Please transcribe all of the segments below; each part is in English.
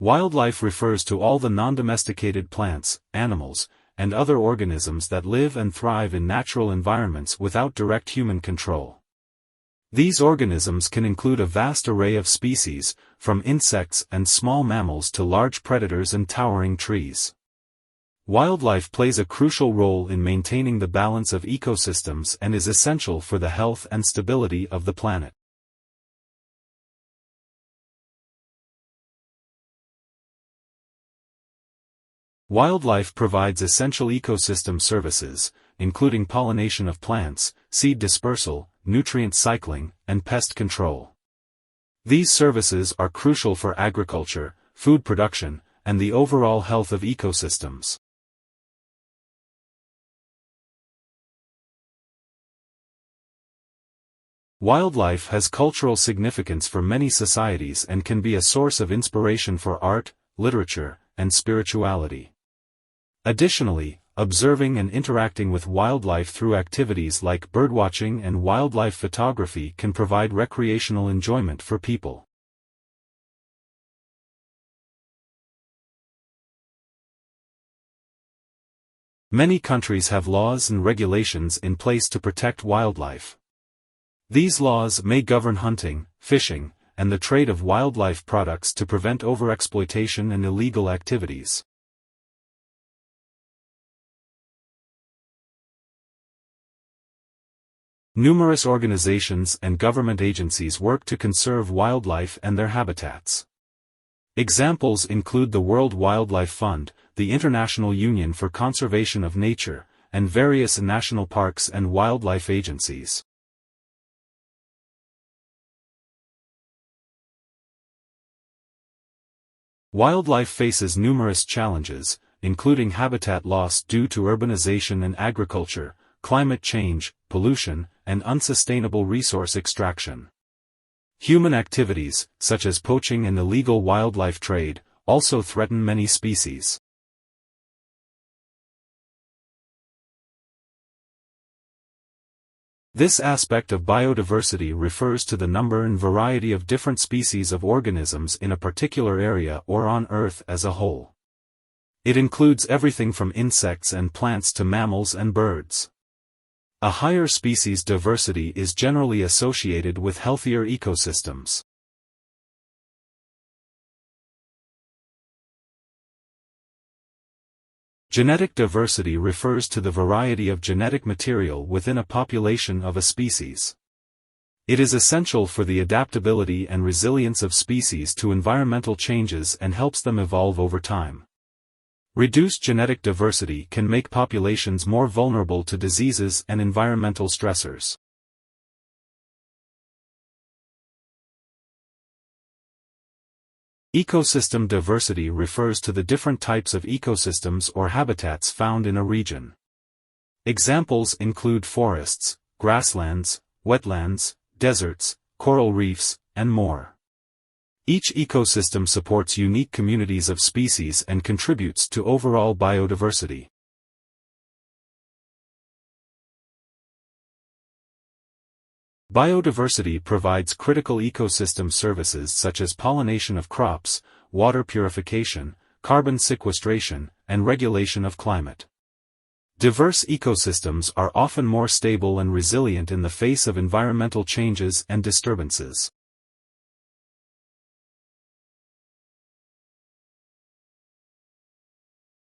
Wildlife refers to all the non-domesticated plants, animals, and other organisms that live and thrive in natural environments without direct human control. These organisms can include a vast array of species, from insects and small mammals to large predators and towering trees. Wildlife plays a crucial role in maintaining the balance of ecosystems and is essential for the health and stability of the planet. Wildlife provides essential ecosystem services, including pollination of plants, seed dispersal, nutrient cycling, and pest control. These services are crucial for agriculture, food production, and the overall health of ecosystems. Wildlife has cultural significance for many societies and can be a source of inspiration for art, literature, and spirituality. Additionally, observing and interacting with wildlife through activities like birdwatching and wildlife photography can provide recreational enjoyment for people. Many countries have laws and regulations in place to protect wildlife. These laws may govern hunting, fishing, and the trade of wildlife products to prevent overexploitation and illegal activities. Numerous organizations and government agencies work to conserve wildlife and their habitats. Examples include the World Wildlife Fund, the International Union for Conservation of Nature, and various national parks and wildlife agencies. Wildlife faces numerous challenges, including habitat loss due to urbanization and agriculture, climate change, pollution, and unsustainable resource extraction. Human activities, such as poaching and illegal wildlife trade, also threaten many species. This aspect of biodiversity refers to the number and variety of different species of organisms in a particular area or on Earth as a whole. It includes everything from insects and plants to mammals and birds. A higher species diversity is generally associated with healthier ecosystems. Genetic diversity refers to the variety of genetic material within a population of a species. It is essential for the adaptability and resilience of species to environmental changes and helps them evolve over time. Reduced genetic diversity can make populations more vulnerable to diseases and environmental stressors. Ecosystem diversity refers to the different types of ecosystems or habitats found in a region. Examples include forests, grasslands, wetlands, deserts, coral reefs, and more. Each ecosystem supports unique communities of species and contributes to overall biodiversity. Biodiversity provides critical ecosystem services such as pollination of crops, water purification, carbon sequestration, and regulation of climate. Diverse ecosystems are often more stable and resilient in the face of environmental changes and disturbances.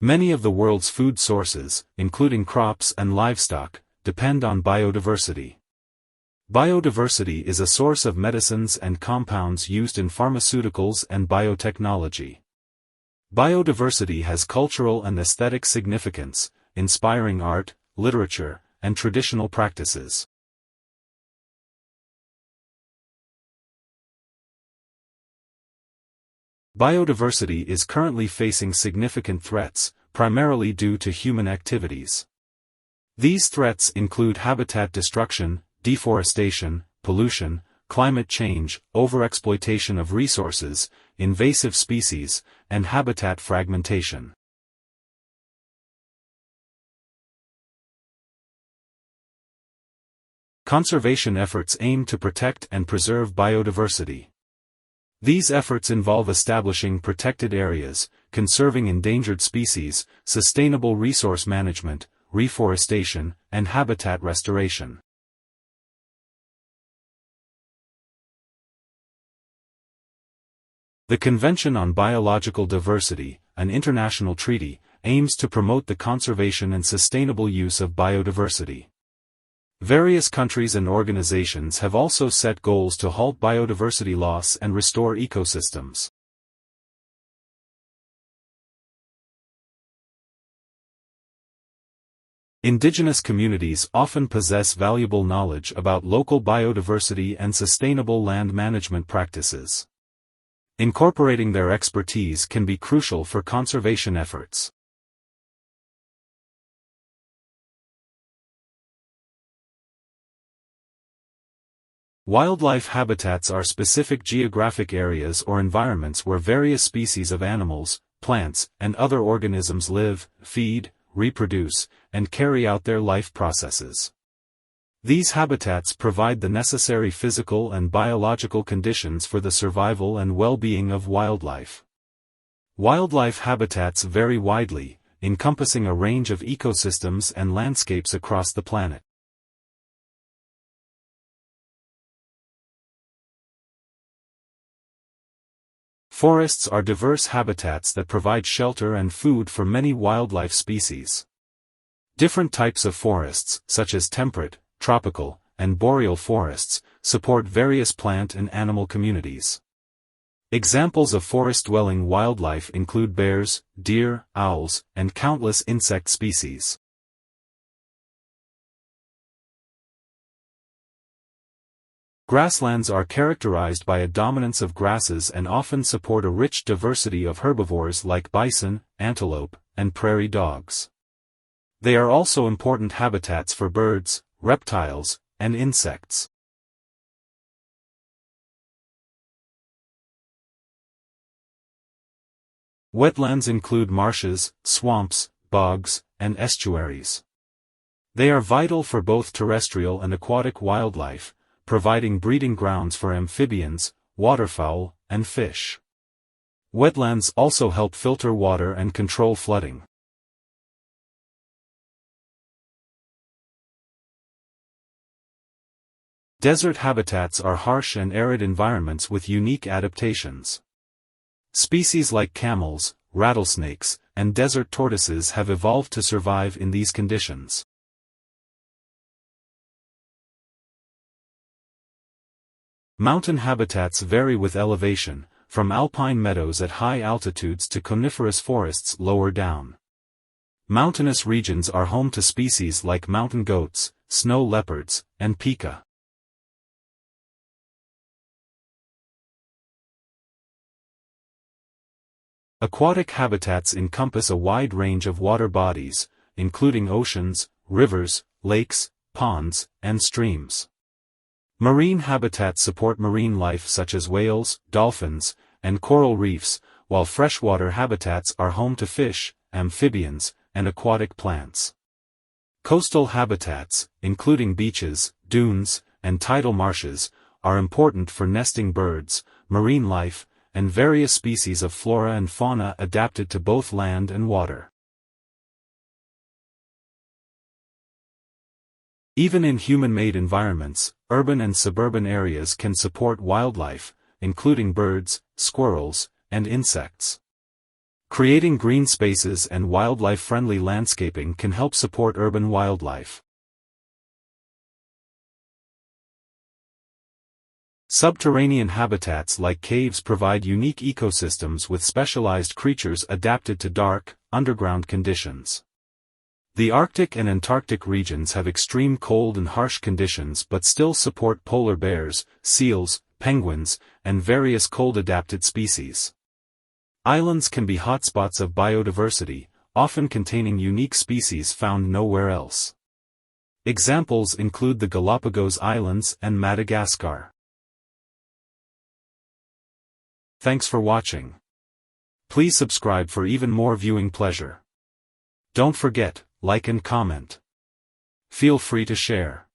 Many of the world's food sources, including crops and livestock, depend on biodiversity. Biodiversity is a source of medicines and compounds used in pharmaceuticals and biotechnology. Biodiversity has cultural and aesthetic significance, inspiring art, literature, and traditional practices. Biodiversity is currently facing significant threats, primarily due to human activities. These threats include habitat destruction, deforestation, pollution, climate change, overexploitation of resources, invasive species, and habitat fragmentation. Conservation efforts aim to protect and preserve biodiversity. These efforts involve establishing protected areas, conserving endangered species, sustainable resource management, reforestation, and habitat restoration. The Convention on Biological Diversity, an international treaty, aims to promote the conservation and sustainable use of biodiversity. Various countries and organizations have also set goals to halt biodiversity loss and restore ecosystems. Indigenous communities often possess valuable knowledge about local biodiversity and sustainable land management practices. Incorporating their expertise can be crucial for conservation efforts. Wildlife habitats are specific geographic areas or environments where various species of animals, plants, and other organisms live, feed, reproduce, and carry out their life processes. These habitats provide the necessary physical and biological conditions for the survival and well-being of wildlife. Wildlife habitats vary widely, encompassing a range of ecosystems and landscapes across the planet. Forests are diverse habitats that provide shelter and food for many wildlife species. Different types of forests, such as temperate, tropical, and boreal forests, support various plant and animal communities. Examples of forest-dwelling wildlife include bears, deer, owls, and countless insect species. Grasslands are characterized by a dominance of grasses and often support a rich diversity of herbivores like bison, antelope, and prairie dogs. They are also important habitats for birds, reptiles, and insects. Wetlands include marshes, swamps, bogs, and estuaries. They are vital for both terrestrial and aquatic wildlife, providing breeding grounds for amphibians, waterfowl, and fish. Wetlands also help filter water and control flooding. Desert habitats are harsh and arid environments with unique adaptations. Species like camels, rattlesnakes, and desert tortoises have evolved to survive in these conditions. Mountain habitats vary with elevation, from alpine meadows at high altitudes to coniferous forests lower down. Mountainous regions are home to species like mountain goats, snow leopards, and pika. Aquatic habitats encompass a wide range of water bodies, including oceans, rivers, lakes, ponds, and streams. Marine habitats support marine life such as whales, dolphins, and coral reefs, while freshwater habitats are home to fish, amphibians, and aquatic plants. Coastal habitats, including beaches, dunes, and tidal marshes, are important for nesting birds, marine life, and various species of flora and fauna adapted to both land and water. Even in human-made environments, urban and suburban areas can support wildlife, including birds, squirrels, and insects. Creating green spaces and wildlife-friendly landscaping can help support urban wildlife. Subterranean habitats like caves provide unique ecosystems with specialized creatures adapted to dark, underground conditions. The Arctic and Antarctic regions have extreme cold and harsh conditions but still support polar bears, seals, penguins, and various cold-adapted species. Islands can be hotspots of biodiversity, often containing unique species found nowhere else. Examples include the Galapagos Islands and Madagascar. Thanks for watching. Please subscribe for even more viewing pleasure. Don't forget, like and comment. Feel free to share.